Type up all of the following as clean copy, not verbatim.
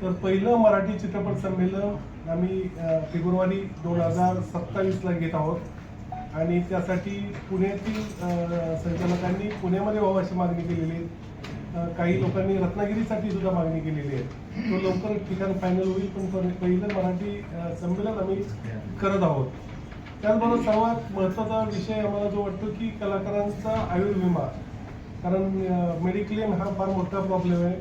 तर पहिलं मराठी चित्रपट संमेलन आम्ही फेब्रुवारी 2027ला घेत आहोत आणि त्यासाठी पुण्यातील संचालकांनी पुण्यामध्ये व्हावं अशी मागणी केलेली आहे. काही लोकांनी रत्नागिरीसाठी सुद्धा मागणी केलेली आहे. तो लवकर ठिकाण फायनल होईल, पण पहिलं मराठी संमेलन आम्ही करत आहोत. त्याचबरोबर सर्वात महत्त्वाचा विषय आम्हाला जो वाटतो की कलाकारांचा आयुर्विमा, कारण मेडिक्लेम हा फार मोठा प्रॉब्लेम आहे.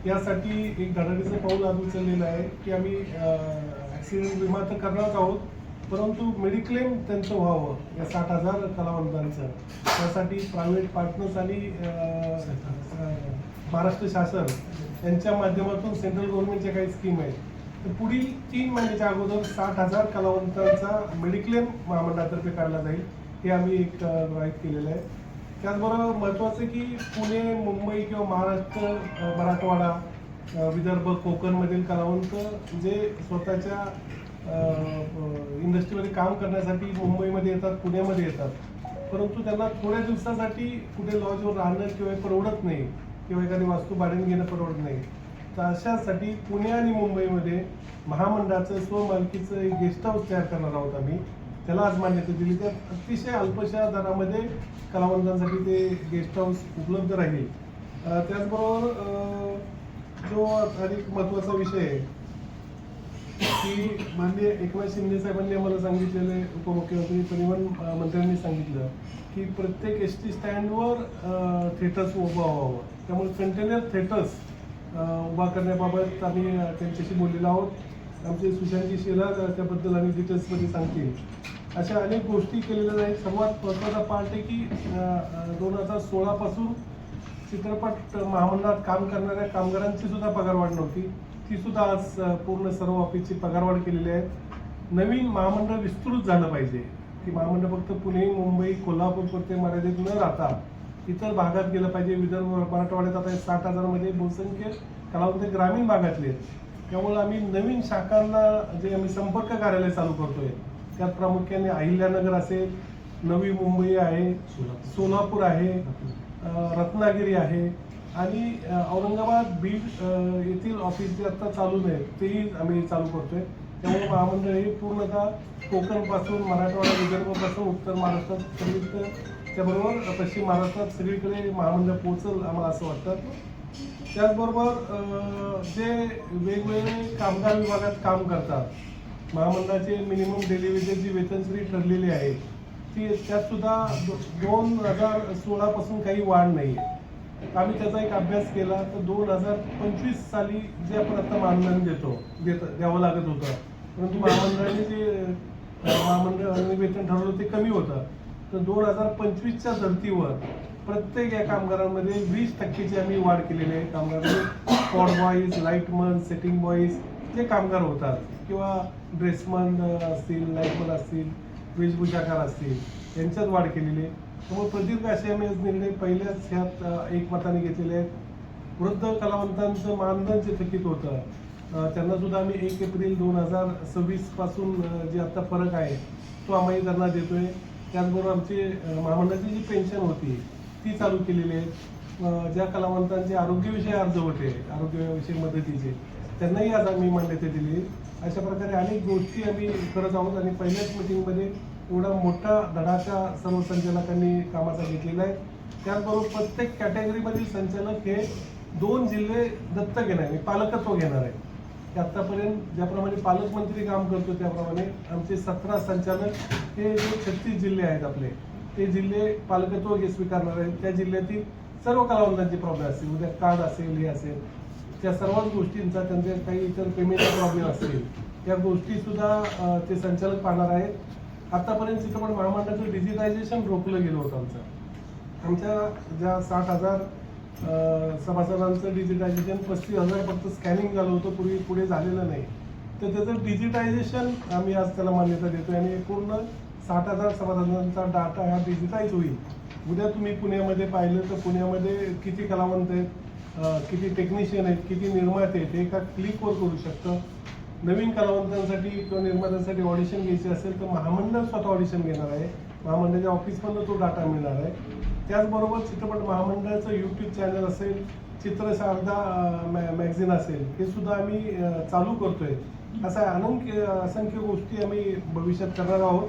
यासाठी एक धडाडीचं पाऊल आज उचललेलं आहे की आम्ही ॲक्सिडेंट विमा तर करणारच आहोत, परंतु मेडिक्लेम त्यांचं व्हावं या 60,000 कलावंतांचं. त्यासाठी प्रायव्हेट पार्टनर्स आणि महाराष्ट्र शासन यांच्या माध्यमातून सेंट्रल गव्हर्नमेंटच्या काही स्कीम आहेत. तर पुढील 3 महिन्याच्या अगोदर 60,000 कलावंतांचा मेडिक्लेम महामंडळातर्फे काढला जाईल, हे आम्ही एक गृहीत केलेलं आहे. त्याचबरोबर महत्त्वाचं की पुणे, मुंबई किंवा महाराष्ट्र, मराठवाडा, विदर्भ, कोकणमधील कलावंत जे स्वतःच्या इंडस्ट्रीमध्ये काम करण्यासाठी मुंबईमध्ये येतात, पुण्यामध्ये येतात, परंतु त्यांना थोड्या दिवसासाठी कुठे लॉजवर राहणं किंवा परवडत नाही किंवा एखादी वास्तू भाड्याने घेणं परवडत नाही. तर अशासाठी पुणे आणि मुंबईमध्ये महामंडळाचं स्वमालकीचं एक गेस्ट हाऊस तयार करणार आहोत आम्ही. त्याला आज मान्यता दिली. त्या अतिशय अल्पशा दरामध्ये कलावंतांसाठी ते गेस्ट हाऊस उपलब्ध राहील. त्याचबरोबर जो अधिक महत्त्वाचा विषय आहे की माननीय एकनाथ शिंदे साहेबांनी आम्हाला सांगितलेले, उपमुख्यमंत्री परिवहन मंत्र्यांनी सांगितलं की प्रत्येक एसटी स्टँडवर थिएटर्स उभं व्हावं. त्यामुळे कंटेनर थिएटर्स उभा करण्याबाबत आम्ही त्यांच्याशी बोललेलो आहोत. आमचे सुशांतजी शेलार त्याबद्दल आणि डिटेल्समध्ये सांगतील. अशा अनेक गोष्टी केलेल्या आहेत. सर्वात महत्त्वाचा पार्ट आहे की 2016 पासून चित्रपट महामंडळात काम करणाऱ्या कामगारांची सुद्धा पगारवाढ नव्हती. ती सुद्धा आज पूर्ण सर्व ऑफिसची पगारवाढ केलेली आहे. नवीन महामंडळ विस्तृत झालं पाहिजे की महामंडळ फक्त पुणे, मुंबई, कोल्हापूर पुरते मर्यादित न राहता इतर भागात गेलं पाहिजे. विदर्भ, मराठवाड्यात आता 60,000 मध्ये बहुसंख्य कलावंत ग्रामीण भागातले आहेत. त्यामुळे आम्ही नवीन शाखांना जे आम्ही संपर्क कार्यालय चालू करतोय, त्यात प्रामुख्याने अहिल्यानगर असेल, नवी मुंबई आहे, सोलापूर आहे, रत्नागिरी आहे आणि औरंगाबाद, बीड येथील ऑफिस जे आता चालू आहेत तेही आम्ही चालू करतोय. त्यामुळे महामंडळ हे पूर्णतः कोकणपासून, मराठवाडा, विदर्भापासून उत्तर महाराष्ट्रात सगळीकडे, त्याबरोबर पश्चिम महाराष्ट्रात सगळीकडे महामंडळ पोहोचल आम्हाला असं वाटतं. त्याचबरोबर जे वेगवेगळे कामगार विभागात काम करतात, महामंडळाचे मिनिमम डेली वेजेस जी वेतनश्री ठरलेली आहे ती त्यात सुद्धा 2016 पासून काही वाढ नाही आहे. आम्ही त्याचा एक अभ्यास केला तर 2025 साली जे आपण आता मानधन द्यावं लागत होतं, परंतु महामंडळाने जे महामंडळाने वेतन ठरवलं ते कमी होतं. तर 2025च्या धर्तीवर प्रत्येक या कामगारांमध्ये 20% आम्ही वाढ केलेली आहे. कामगारांमध्ये spot boys, lightman, setting boys जे कामगार होतात किंवा ड्रेसमन असतील, लाईटमन असतील, वेशभूषाकार असतील, यांच्यात वाढ केलेली आहे. त्यामुळे प्रदीर्घ असे आम्ही निर्णय पहिल्याच ह्यात एकमताने घेतलेले आहेत. वृद्ध कलावंतांचं मानधन जे थकीत होतं त्यांना सुद्धा आम्ही 1 एप्रिल 2026 पासून जे आता फरक आहे तो आम्ही त्यांना देतोय. त्याचबरोबर आमची महामंडळाची जी पेन्शन होती ती चालू केलेली आहे. ज्या कलावंतांचे आरोग्यविषयी अर्ज होते, आरोग्यविषयी मदतीचे, त्यांनाही आज आम्ही मान्यता दिली. अशा प्रकारे अनेक गोष्टी आम्ही करत आहोत आणि पहिल्याच मिटिंगमध्ये एवढा मोठा धडाका सर्व संचालकांनी कामाचा घेतलेला आहे. त्याचबरोबर प्रत्येक कॅटेगरीमधील संचालक हे 2 जिल्हे दत्तक घेणार आहे, पालकत्व घेणार आहे. आतापर्यंत ज्याप्रमाणे पालकमंत्री काम करतो त्याप्रमाणे आमचे 17 संचालक हे जे 36 जिल्हे आहेत आपले, ते जिल्हे पालकत्व स्वीकारणार आहेत. त्या जिल्ह्यातील सर्व कलावंतांचे प्रॉब्लेम असतील, उद्या कार्ड असेल, हे असेल, त्या सर्वच गोष्टींचा, त्यांचे काही इतर पेमेंटचे प्रॉब्लेम असतील, त्या गोष्टी सुद्धा ते संचालक पाहणार आहेत. आतापर्यंत चित्रपट महामंडळाचं डिजिटायझेशन रोखलं गेलं होतं. आमच्या ज्या 60,000 सभासदांचं डिजिटायझेशन 35,000 फक्त स्कॅनिंग झालं होतं, पुढे झालेलं नाही. तर त्याचं डिजिटायझेशन आम्ही आज त्याला मान्यता देतोय आणि पूर्ण 60,000 सभासदांचा डाटा हा डिजिटाईज होईल. उद्या तुम्ही पुण्यामध्ये पाहिलं तर पुण्यामध्ये किती कलावंत आहेत, किती टेक्निशियन आहेत, किती निर्माते आहेत, एका क्लिकवर करू शकतं. नवीन कलावंतांसाठी किंवा निर्मात्यांसाठी ऑडिशन घ्यायची असेल तर महामंडळ स्वतः ऑडिशन घेणार आहे. महामंडळाच्या ऑफिसमधून तो डाटा मिळणार आहे. त्याचबरोबर चित्रपट महामंडळाचं यूट्यूब चॅनल असेल, चित्रशारदा मॅगझिन असेल, हे सुद्धा आम्ही चालू करतोय. अशा असंख्य गोष्टी आम्ही भविष्यात करणार आहोत.